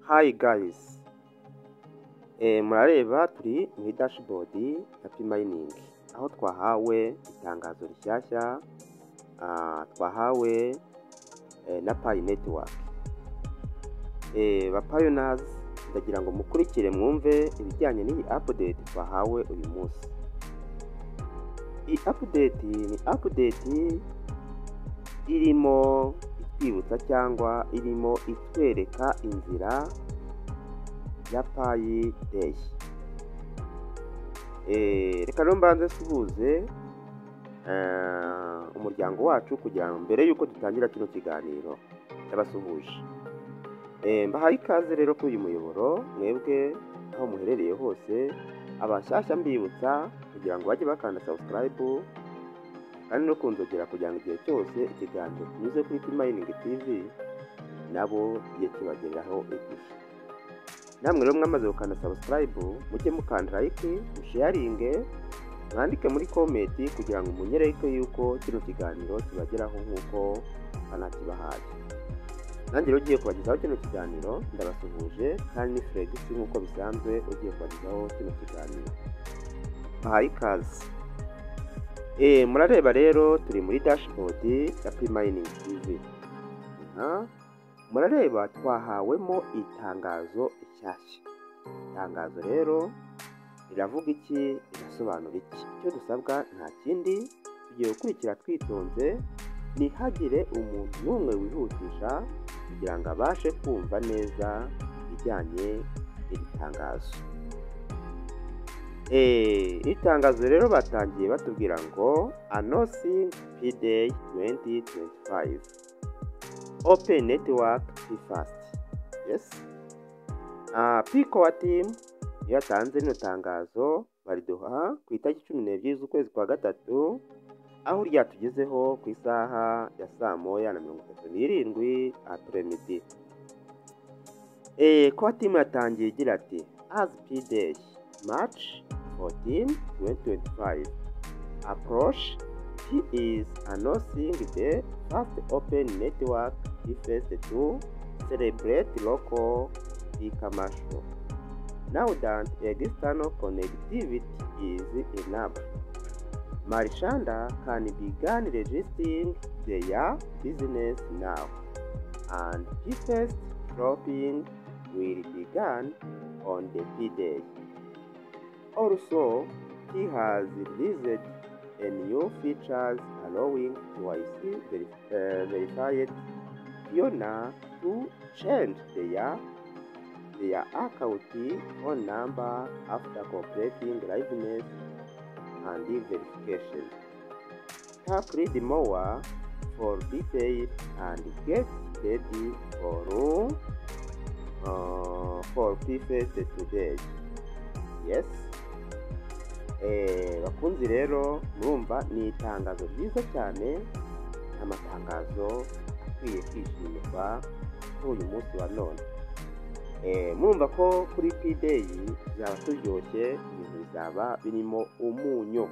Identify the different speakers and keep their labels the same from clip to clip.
Speaker 1: Hi guys, murareba turi muri dashboard ya P-Mining aho twahawe itangazo rishyashya twahawe na Pi Network. Bapayoners ndagira ngo mukurikire mwumve ibijyanye n'iyi update twahawe uyu munsi. Iyi update ni update irimo itwibutsa cyangwa irimo itwereka inzira ya Pi Day. Reka rero mbanze suhuze umuryango wacu kugira ngo mbere yuko dutangira kino kiganiro cyabasuhuje. Mbahaye ikaze rero kuri uyu muyoboro mwebwe aho muherereye hose, abashyashya mbibutsa kugira ngo bajye bakanda subscribe kandi no kunzogera kugira ngo igihe cyose ikiganiro kinyuze kuri P-Mining TV nabo igihe kibagereraho igihe. Namwe rero mwamaze gukanda subscribe mujye mukanda like, musharinge, mwandike muri comment kugira ngo munyereke yuko kino kiganiro kibageraho nk'uko anakibahaye. Nanjye rero ugiye kubagezaho kino kiganiro ndabasuhuje kandi ni Flex nk'uko bisanzwe ugiye kubagezaho kino kiganiro. Bahaye ikaze. Murareba rero turi muri dashboard ya P-Mining TV. Murareba twahawemo itangazo rishyashya. Itangazo rero riravuga iki, rirasobanura iki? Icyo dusabwa nta kindi, tugiye gukurikira twitonze, ntihagire umuntu n'umwe wihutisha kugira ngo abashe kumva neza ibijyanye n'iri tangazo. Itangazo rero batangiye batubwira ngo announcing P-Day 2025 Open Network P-Fast. Yes. P-Core team yatanze rino tangazo bariduha ku itariki 12 z'ukwezi kwa gatatu, aho ryatugezeho ku isaha ya saa moya na 37 après-midi. Core team yatangiye igira ati as P-Day March 14, 2025 approach, he is announcing the first open network P-Fest to celebrate local e-commerce. Now that external connectivity is enabled, merchants can begin registering their business now, and P-Fest shopping will begin on the P-Day. Also, he has released a new features allowing KYC verified owner to change their account phone number after completing liveness and verification. Tap read more for details and get ready for P-Fest today. Yes. Bakunzi rero murumva ni itangazo ryiza cyane, amatangazo akwiye kwishimirwa kuri uyu munsi wa none. Murumva ko kuri P-Day byaba turyoshye, ibintu bizaba birimo umunyo.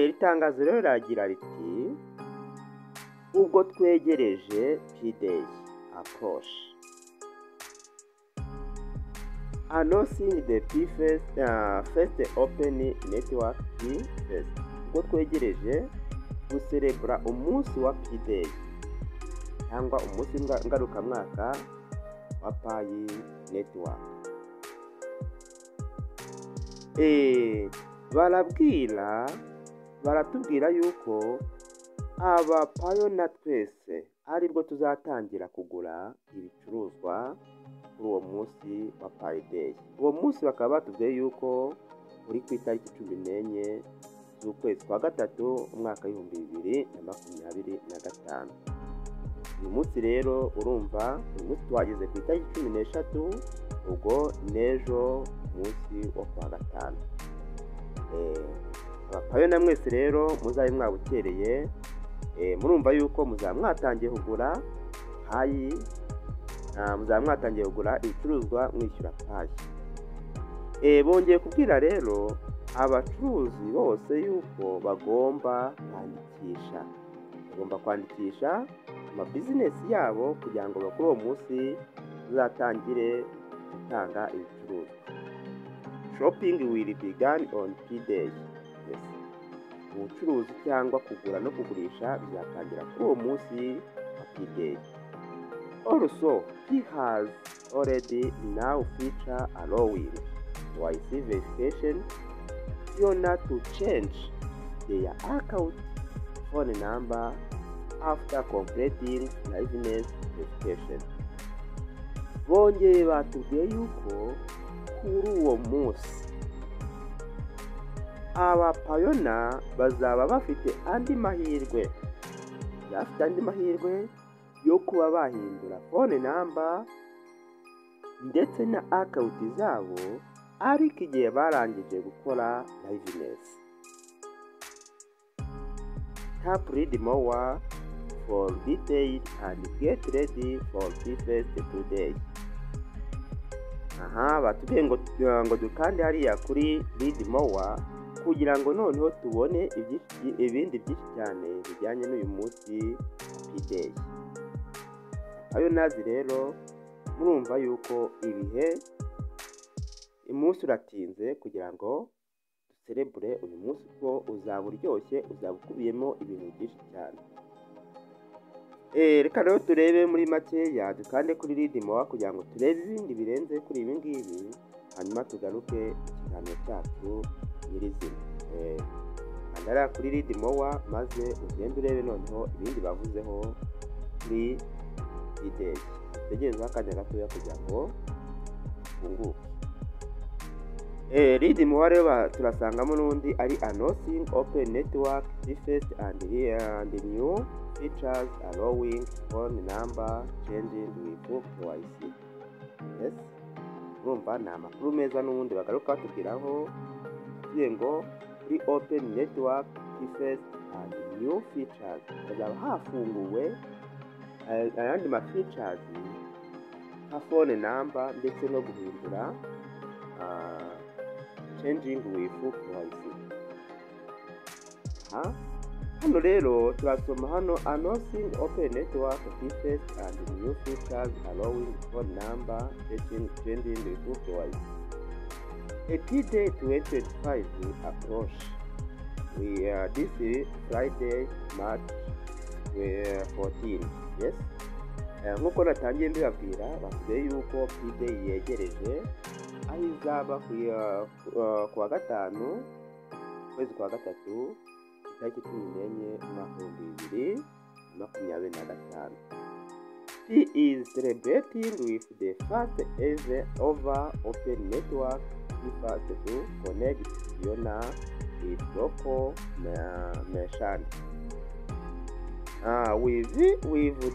Speaker 1: Itangazo rero ragira riti ubwo twegereje P-Day approach, announcing the P-Fest first open network P-Fest. Ubwo twegereje guserebura umunsi wa P-Day cyangwa umunsi ngarukamwaka wa Pi Network. Baratubwira yuko abapayona twese aribwo tuzatangira kugura ibicuruzwa kuri uwo munsi wa Pi Day. Uwo munsi bakaba batubwiye yuko uri ku itariki 14 z'ukwezi kwa gatatu umwaka w'2025. Uyu munsi rero urumva uyu munsi twageze ku itariki 13, ubwo nejo munsi wa kwa gatanu. Abapayona mwese rero muzabe mwabukereye, murumva yuko mwatangiye kugura hayi, mwatangiye kugura ibicuruzwa mwishyura Pi. Bongeye kubwira rero abacuruzi bose yuko bagomba kwandikisha ama business yabo kugira ngo bakuri uwo munsi uzatangire gutanga ibicuruzwa. Shopping will begin on P-Day. Yes. Ubucuruzi cyangwa kugura no kugurisha bizatangira kuri uwo munsi wa P-Day. Also, he has already now feature allowing KYC verification owner to change their account phone number after completing liveness verification. Bongeye batubwiye yuko kuri uwo munsi abapayona bazaba bafite andi mahirwe yo kuba bahindura phone number ndetse na account zabo ariko igihe barangije gukora liveness. Tap read more for detail and get ready for P-Fest today. Batubwiye ngo dukande hariya kuri read more kugira ngo noneho tubone ibindi byinshi cyane bijyanye n'uyu munsi P-Day. Ayo nazi rero murumva yuko ibihe umunsi uratinze kugira ngo duserebure uyu munsi ko uzaba uryoshye, uzaba ukubiyemo ibintu byinshi cyane. Reka rero turebe muri makeya dukande kuri read more kugira ngo turebe ibindi birenze kuri ibi ngibi, hanyuma tugaruke ikiganiro cyacu nyirizina. Kanda kuri read more maze ugende urebe noneho ibindi bavuzeho kuri P-Day. Tegereza akanya gatoya kugira ngo ufunguke. Read more rero turasangamo n'undi ari announcing open network P-Fest and new features allowing phone number changing with KYC. Yes. Urumva ni amakuru meza n'ubundi bagaruka batubwiraho ngo kuri open network P-Fest and new features hazaba hafunguwe ayandi ma features nka phone number ndetse no guhindura changing with KYC. Hano rero turasoma hano announcing open network P-Fest and new features allowing phone number changing with KYC. A P-Day 2025 approach. This is Friday, March 14. Yes. Nk'uko natangiye mbibabwira basigaye yuko P-Day yegereje, aho izaba ku wa gatanu kwezi kwa gatatu itariki 14 2025. He is celebrating with the first ever open network P-Fest to connect Fiona with local merchants. With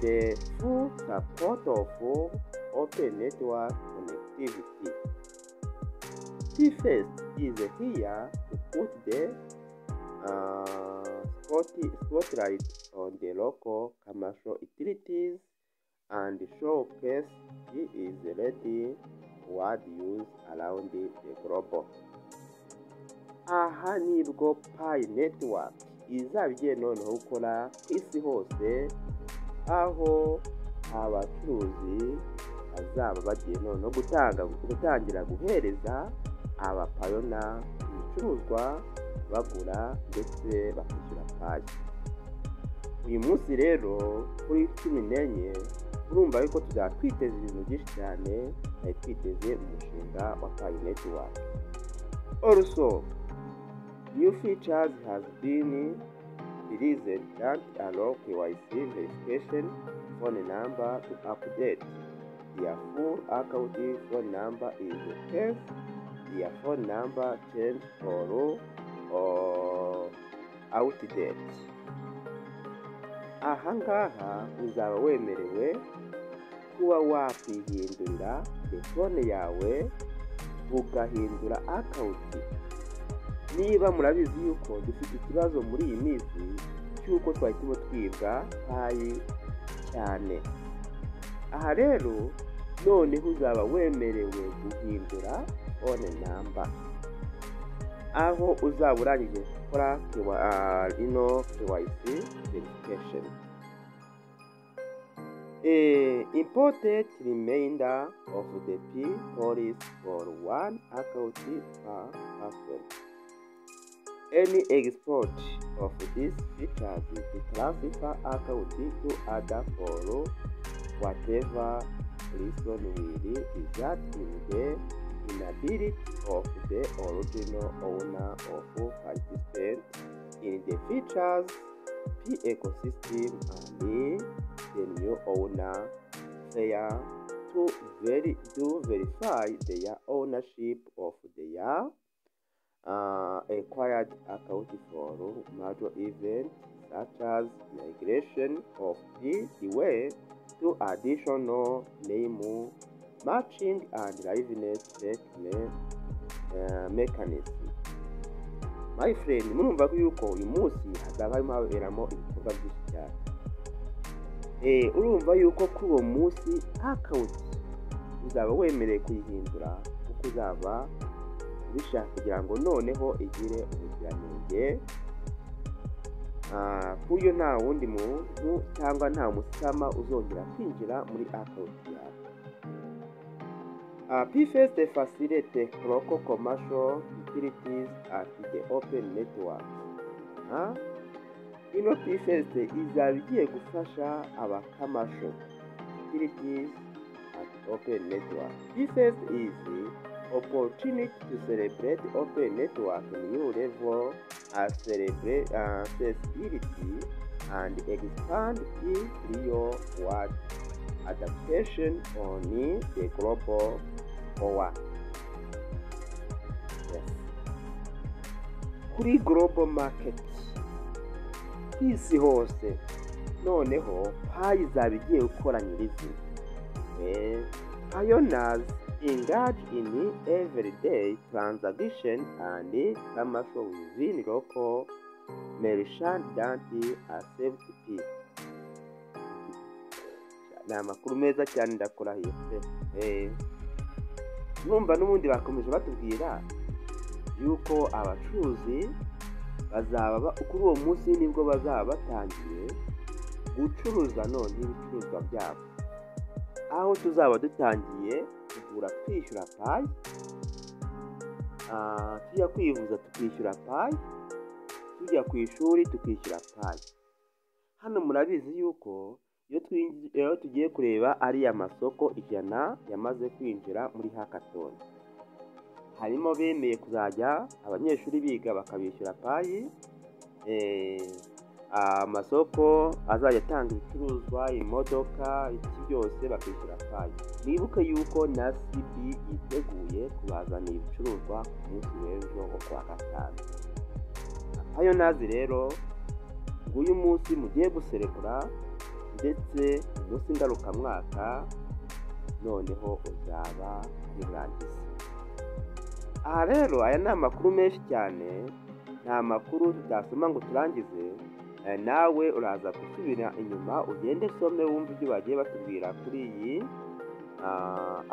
Speaker 1: the full support of open network connectivity. P-Fest is here to put the spotlight on the local commercial utilities and showcase it is ready word use around the global. Aha nibwo Pi Network izaba igiye noneho gukora ku isi hose, aho abacuruzi bazaba bagiye noneho gutangira guhereza abapayona ibicuruzwa bagura ndetse bakishyura Pi. Uyu munsi rero kuri 14 urumva yuko tuzatwiteza ibintu byinshi cyane, twiteze umushinga wa Pi Network. Also, new features has been released that allow KYC verification phone number to update their full account phone number is the case their phone number change or outdated. Ahangaha uzaba wemerewe kuba wakwihindurira telefone yawe ugahindura account. Niba murabizi yuko dufite ikibazo muri iyi minsi cyuko twahitimo twibwa Pi cyane. Aha rero noneho uzaba wemerewe guhindura phone number, aho uzaba urangije gukora KYC verification. Imported remainder of the P policy for one account per person. Any export of these features to transfer account to other for whatever reason will result in the inability of the original owner of participant in the features P ecosystem and the new owner fair to verify their ownership of their acquired account for major events such as migration of the way to additional name matching and liveness check mechanism. My friend, murumva ko yuko uyu munsi hazaba harimo haberamo ibikorwa byinshi cyane. Urumva yuko kuri uwo munsi account uzaba wemereye kuyihindura kuko uzaba ubishaka kugira ngo noneho igire ubuziranenge, kuyo nta wundi muntu cyangwa nta musama uzongera kwinjira muri account yawe. P-First facilitate local commercial utilities at the open network. Ino P-First izaba igiye gufasha aba commercial utilities at open network. P-First is the opportunity to celebrate open network new level accessibility and expand the real world adaptation on the global forward. Yes. Kuri global market isi hose noneho payi izaba igiye gukoranyiriza. Pioneers engage in everyday transaction and commercial within local merchant accept P. Ni amakuru meza cyane ndakurahiye pe. Numva n'ubundi bakomeje batubwira yuko abacuruzi bazaba kuri uwo munsi nibwo bazaba batangiye gucuruza none ibicuruzwa byabo, aho tuzaba dutangiye kugura twishyura payi, tujya kwivuza tukishyura payi, tujya ku ishuri tukishyura payi. Hano murabizi yuko iyo tugiye kureba ariya masoko 100 yamaze kwinjira muri hackathon, harimo bemeye kuzajya abanyeshuri biga bakabishyura payi, amasoko azajya atanga ibicuruzwa, imodoka, iki byose bakishyura payi. Nibuke yuko na CB yiteguye kubazanira ibicuruzwa ku munsi w'ejo wo kuwa gatanu. Pioneers rero uyu munsi mugiye guserebura ndetse umunsi ngarukamwaka noneho uzaba birangiza. Aha rero aya ni amakuru menshi cyane, nta makuru tutasoma ngo turangize. Nawe uraza gusubira inyuma ugende some wumva ibyo bagiye batubwira kuri iyi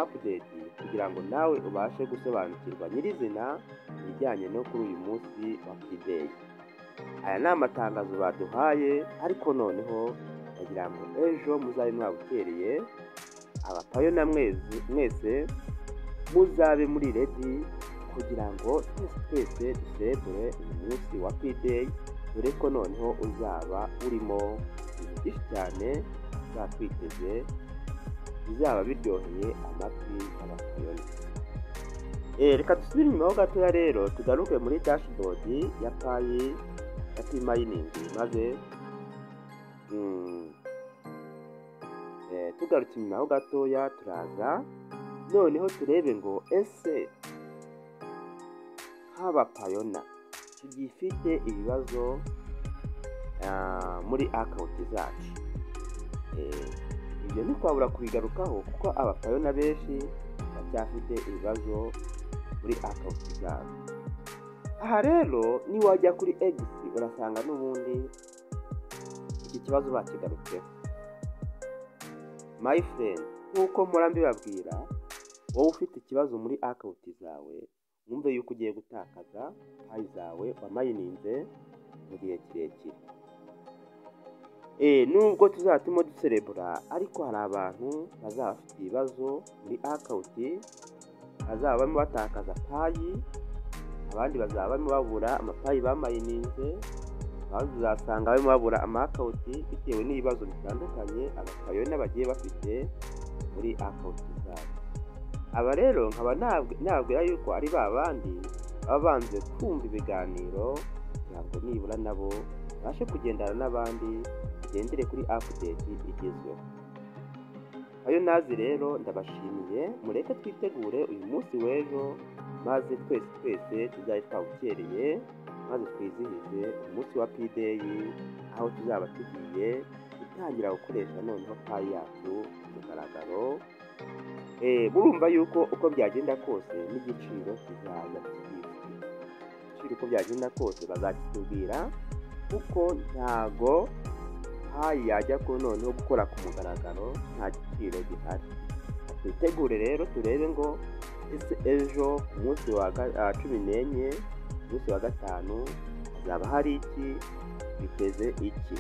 Speaker 1: update kugira ngo nawe ubashe gusobanukirwa nyirizina ibijyanye no kuri uyu munsi wa P-Day. Aya ni amatangazo baduhaye, ariko noneho bagira ngo ejo muzabe mwabukereye, abapayona mwese muzabe muri ready kugira ngo twese duserebure uyu munsi wa P-Day, dore ko noneho uzaba urimo ibintu byinshi cyane twiteze bizaba biryoheye amatwi y'abapayona. Reka dusubire inyuma ho gatoya rero tugaruke muri dashboard ya payi ya P-Mining, maze tugarutse inyuma ho gatoya turaza noneho turebe ngo ese nk'abapayona tugifite ibibazo muri account zacu. Ibyo ntitwabura kubigarukaho kuko abapayona benshi bacyafite ibibazo muri account zabo. Aha rero niwajya kuri X urasanga n'ubundi iki kibazo bakigarutseho. My friend, nk'uko mpora mbibabwira, wowe ufite ikibazo muri account zawe wumve yuko ugiye gutakaza payi zawe wamayininze mu gihe kirekire. nubwo tuzatuma duserebura ariko hari abantu bazaba bafite ibibazo muri akawunti, bazaba barimo batakaza payi, abandi bazaba barimo babura amapayi bamayininze, abandi uzasanga barimo babura amakawunti bitewe n'ibibazo bitandukanye abapayona bagiye bafite muri akawunti zabo. Aba rero nkaba nabwira yuko ari ba bandi baba banze kumva ibiganiro kugira ngo nibura nabo babashe kugendana n'abandi, bagendere kuri update igezweho. Payonazi rero ndabashimiye, mureke twitegure uyu munsi w'ejo, maze twese tuzabe twawukereye, maze twizihize umunsi wa P-Day, aho tuzaba tugiye gutangira gukoresha noneho payi yacu ku mugaragaro. Murumva yuko uko byagenda kose n'igiciro kizaza kizwi. Igiciro uko byagenda kose bazakitubwira, kuko ntago payi yajya ko noneho gukora ku mugaragaro nta giciro gihari. Twitegure rero turebe ngo ese ejo ku munsi wa 14, umunsi wa 5 hazaba hari iki, biteze iki.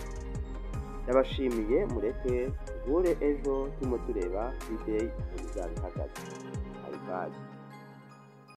Speaker 1: Ndabashimiye, mureke duhure ejo turimo tureba P-Day uko bizaba bihagaze. Bye bye.